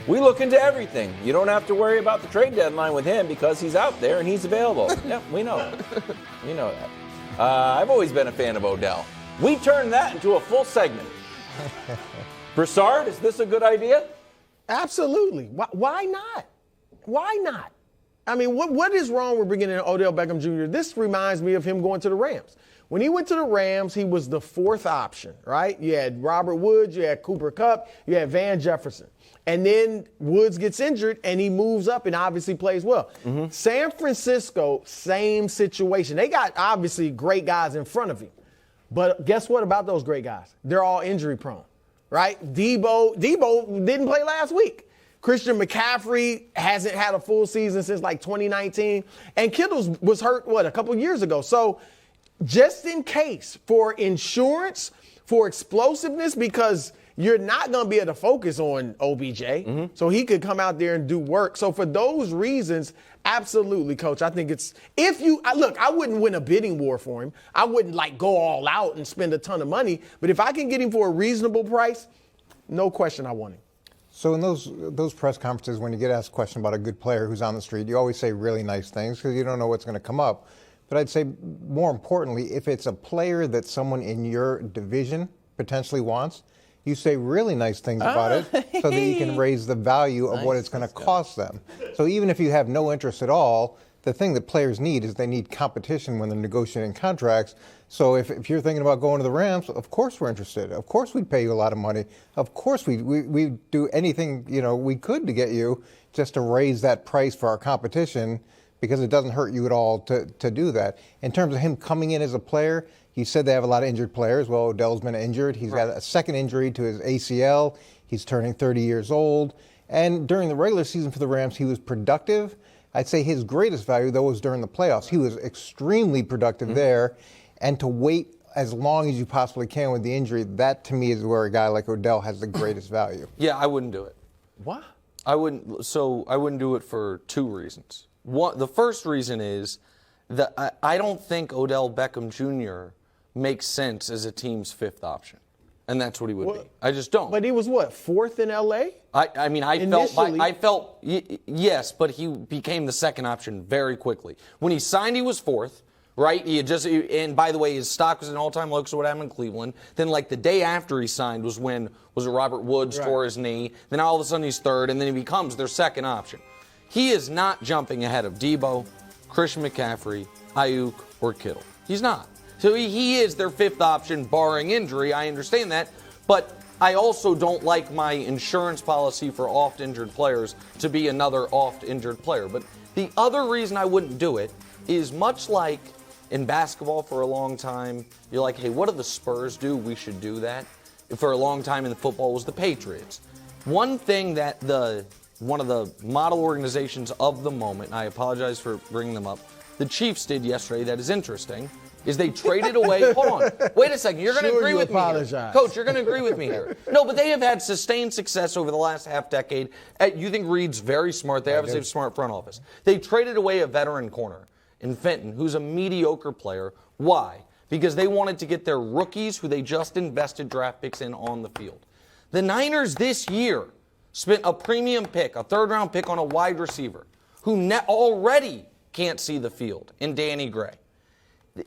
We look into everything. You don't have to worry about the trade deadline with him because he's out there and he's available. Yeah, we know. We know that. I've always been a fan of Odell. We turned that into a full segment. Broussard, is this a good idea? Absolutely. Why not? Why not? I mean, what is wrong with bringing in Odell Beckham Jr.? This reminds me of him going to the Rams. When he went to the Rams, he was the fourth option, right? You had Robert Woods, you had Cooper Kupp, you had Van Jefferson. And then Woods gets injured, and he moves up and obviously plays well. Mm-hmm. San Francisco, same situation. They got, obviously, great guys in front of him. But guess what about those great guys? They're all injury prone, right? Debo didn't play last week. Christian McCaffrey hasn't had a full season since like 2019. And Kittle was hurt, a couple years ago. So just in case, for insurance, for explosiveness, because you're not going to be able to focus on OBJ. Mm-hmm. So he could come out there and do work. So for those reasons, absolutely, Coach. I think it's – I wouldn't win a bidding war for him. I wouldn't, go all out and spend a ton of money. But if I can get him for a reasonable price, no question I want him. So in those press conferences, when you get asked a question about a good player who's on the street, you always say really nice things because you don't know what's going to come up. But I'd say more importantly, if it's a player that someone in your division potentially wants, you say really nice things about it so that you can raise the value of what it's going to cost them. So even if you have no interest at all, the thing that players need is they need competition when they're negotiating contracts. So if you're thinking about going to the Rams, of course we're interested. Of course we'd pay you a lot of money. Of course we do anything we could to get you just to raise that price for our competition because it doesn't hurt you at all to do that. In terms of him coming in as a player, you said they have a lot of injured players. Well, Odell's been injured. He's got a second injury to his ACL. He's turning 30 years old. And during the regular season for the Rams, he was productive. I'd say his greatest value, though, was during the playoffs. He was extremely productive there. And to wait as long as you possibly can with the injury, that to me is where a guy like Odell has the greatest value. Yeah, I wouldn't do it. What? I wouldn't do it for two reasons. One, the first reason is that I don't think Odell Beckham Jr. makes sense as a team's fifth option. And that's what he would be. I just don't. But he was fourth in L.A.? I felt yes, but he became the second option very quickly. When he signed, he was fourth, right? And by the way, his stock was an all-time low because of what happened in Cleveland. Then the day after he signed was when Robert Woods tore his knee. Then all of a sudden he's third, and then he becomes their second option. He is not jumping ahead of Debo, Christian McCaffrey, Ayuk, or Kittle. He's not. So he is their fifth option, barring injury. I understand that. But I also don't like my insurance policy for oft-injured players to be another oft-injured player. But the other reason I wouldn't do it is much like in basketball for a long time, you're like, hey, what do the Spurs do? We should do that. For a long time in the football was the Patriots. One thing that one of the model organizations of the moment, and I apologize for bringing them up, the Chiefs did yesterday that is interesting, is they traded away. Hold on. Wait a second. You're going to agree with me here. Coach, you're going to agree with me here. No, but they have had sustained success over the last half decade. You think Reed's very smart. They obviously have a smart front office. They traded away a veteran corner in Fenton, who's a mediocre player. Why? Because they wanted to get their rookies, who they just invested draft picks in, on the field. The Niners this year spent a premium pick, a third-round pick, on a wide receiver who already can't see the field in Danny Gray.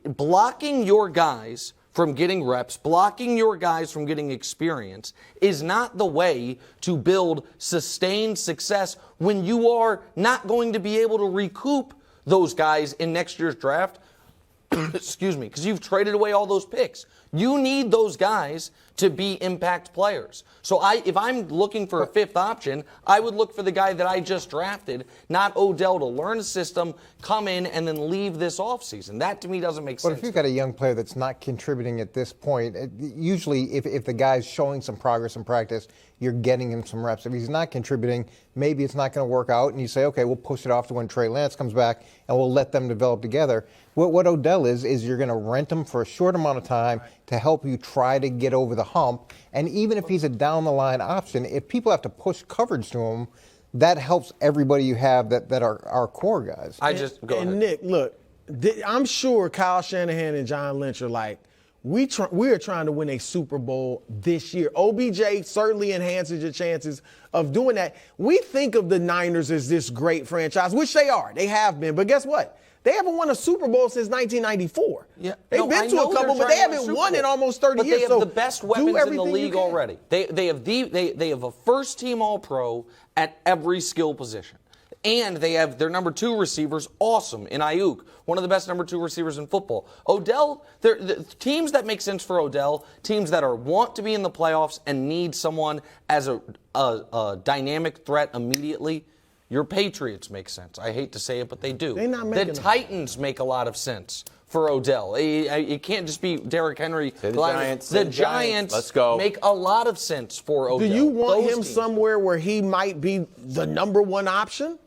Blocking your guys from getting reps, blocking your guys from getting experience is not the way to build sustained success when you are not going to be able to recoup those guys in next year's draft. Excuse me, because you've traded away all those picks. You need those guys to be impact players. So if I'm looking for a fifth option, I would look for the guy that I just drafted, not Odell, to learn the system, come in, and then leave this offseason. That, to me, doesn't make sense. But if you've got a young player that's not contributing at this point, usually if the guy's showing some progress in practice, you're getting him some reps. If he's not contributing, maybe it's not going to work out, and you say, okay, we'll push it off to when Trey Lance comes back, and we'll let them develop together. What Odell is you're going to rent him for a short amount of time to help you try to get over the hump. And even if he's a down-the-line option, if people have to push coverage to him, that helps everybody you have that are core guys. Go ahead. Nick, look, I'm sure Kyle Shanahan and John Lynch are like, we are trying to win a Super Bowl this year. OBJ certainly enhances your chances of doing that. We think of the Niners as this great franchise, which they are. They have been. But guess what? They haven't won a Super Bowl since 1994. Yeah. They've been to a couple, but they haven't won in almost 30 years. But they have the best weapons in the league already. They have a first-team All-Pro at every skill position. And they have their number 2 receivers awesome in Ayuk, one of the best number 2 receivers in football. Odell, the teams that make sense for Odell, teams that want to be in the playoffs and need someone as a dynamic threat immediately, your Patriots make sense. I hate to say it, but they do. The Titans make a lot of sense for Odell. It can't just be Derrick Henry. The Giants Let's go. Make a lot of sense for Odell. Do you want him somewhere where he might be the number 1 option?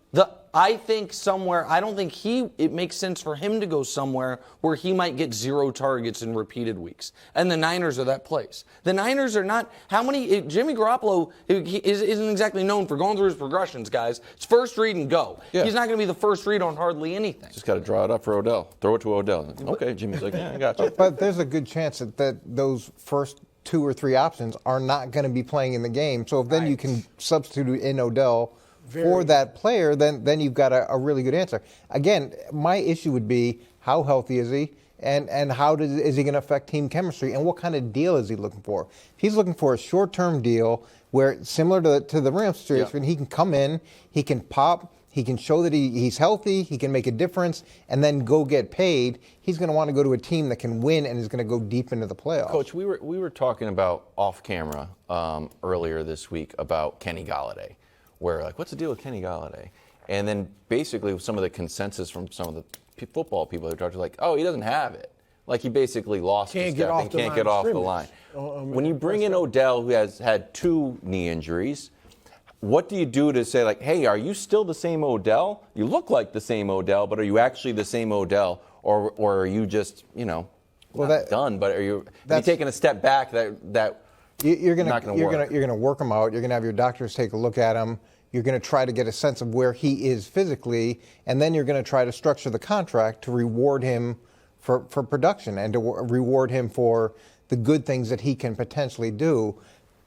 I think somewhere, I don't think it makes sense for him to go somewhere where he might get 0 targets in repeated weeks. And the Niners are that place. The Niners are not, Jimmy Garoppolo isn't exactly known for going through his progressions, guys. It's first read and go. Yeah. He's not going to be the first read on hardly anything. Just got to draw it up for Odell. Throw it to Odell. Okay, Jimmy's like, yeah, I got you. But there's a good chance that those first 2 or 3 options are not going to be playing in the game. So if then you can substitute in Odell for that player, then you've got a really good answer. Again, my issue would be how healthy is he, and how is he going to affect team chemistry, and what kind of deal is he looking for? If he's looking for a short-term deal where, similar to the Rams situation, he can come in, he can pop, he can show that he's healthy, he can make a difference, and then go get paid, he's going to want to go to a team that can win and is going to go deep into the playoffs. Coach, we were talking about off camera earlier this week about Kenny Golladay. Where, like, what's the deal with Kenny Golladay? And then basically some of the consensus from some of the football people who are like, oh, he doesn't have it. Like, he basically lost his step and can't get off the line. When you bring in Odell, who has had 2 knee injuries, what do you do to say, like, hey, are you still the same Odell? You look like the same Odell, but are you actually the same Odell? Or are you just, done, but are you taking a step back that You're going to work him out. You're going to have your doctors take a look at him. You're going to try to get a sense of where he is physically, and then you're going to try to structure the contract to reward him for production and to reward him for the good things that he can potentially do.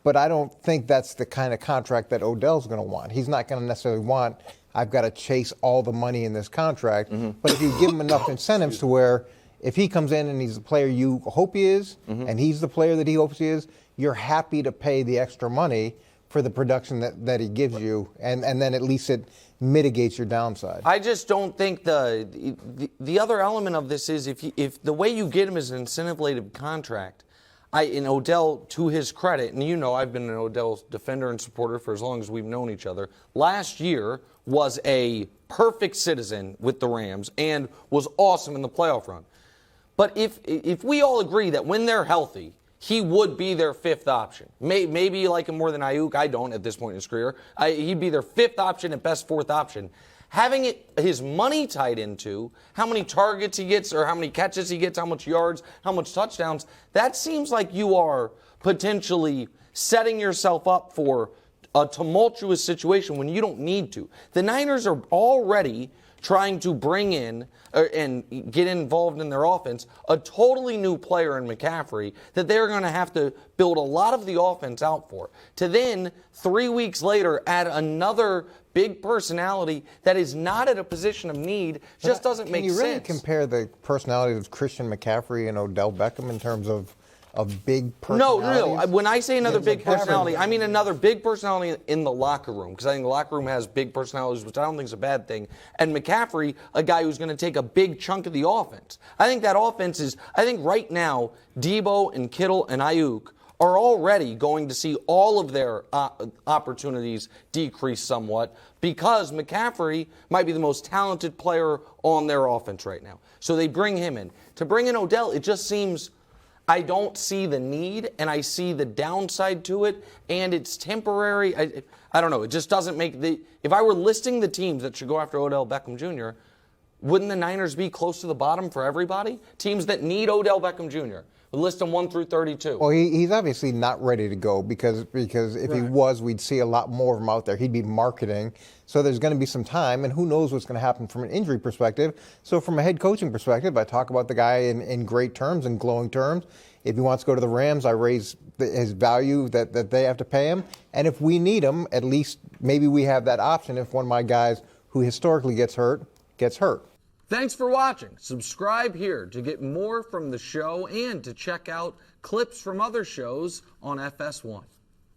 But I don't think that's the kind of contract that Odell's going to want. He's not going to necessarily want, I've got to chase all the money in this contract. Mm-hmm. But if you give him enough incentives to where if he comes in and he's the player you hope he is, and he's the player that he hopes he is, you're happy to pay the extra money for the production that he gives you, and then at least it mitigates your downside. I just don't think the other element of this is if the way you get him is an incentive-laden contract, in Odell, to his credit, and I've been an Odell defender and supporter for as long as we've known each other, last year was a perfect citizen with the Rams and was awesome in the playoff run. But if we all agree that when they're healthy, he would be their 5th option. Maybe you like him more than Ayuk. I don't at this point in his career. He'd be their 5th option at best 4th option. Having his money tied into how many targets he gets or how many catches he gets, how much yards, how much touchdowns, that seems like you are potentially setting yourself up for a tumultuous situation when you don't need to. The Niners are already trying to bring in and get involved in their offense a totally new player in McCaffrey that they're going to have to build a lot of the offense out for. To then, 3 weeks later, add another big personality that is not at a position of need just doesn't make sense. Can you really compare the personalities of Christian McCaffrey and Odell Beckham in terms of big personalities? No. When I say another big personality, I mean another big personality in the locker room, because I think the locker room has big personalities, which I don't think is a bad thing. And McCaffrey, a guy who's going to take a big chunk of the offense. I think that offense I think right now, Debo and Kittle and Ayuk are already going to see all of their opportunities decrease somewhat because McCaffrey might be the most talented player on their offense right now. So they bring him in. To bring in Odell, it just seems I don't see the need, and I see the downside to it, and it's temporary. I don't know. It just doesn't make if I were listing the teams that should go after Odell Beckham Jr., wouldn't the Niners be close to the bottom for everybody? Teams that need Odell Beckham Jr. We list them 1 through 32. Well, he's obviously not ready to go because if he was, we'd see a lot more of him out there. He'd be marketing. So there's going to be some time, and who knows what's going to happen from an injury perspective. So from a head coaching perspective, I talk about the guy in great terms and glowing terms. If he wants to go to the Rams, I raise his value that they have to pay him. And if we need him, at least maybe we have that option if one of my guys who historically gets hurt, gets hurt. Thanks for watching. Subscribe here to get more from the show and to check out clips from other shows on FS1.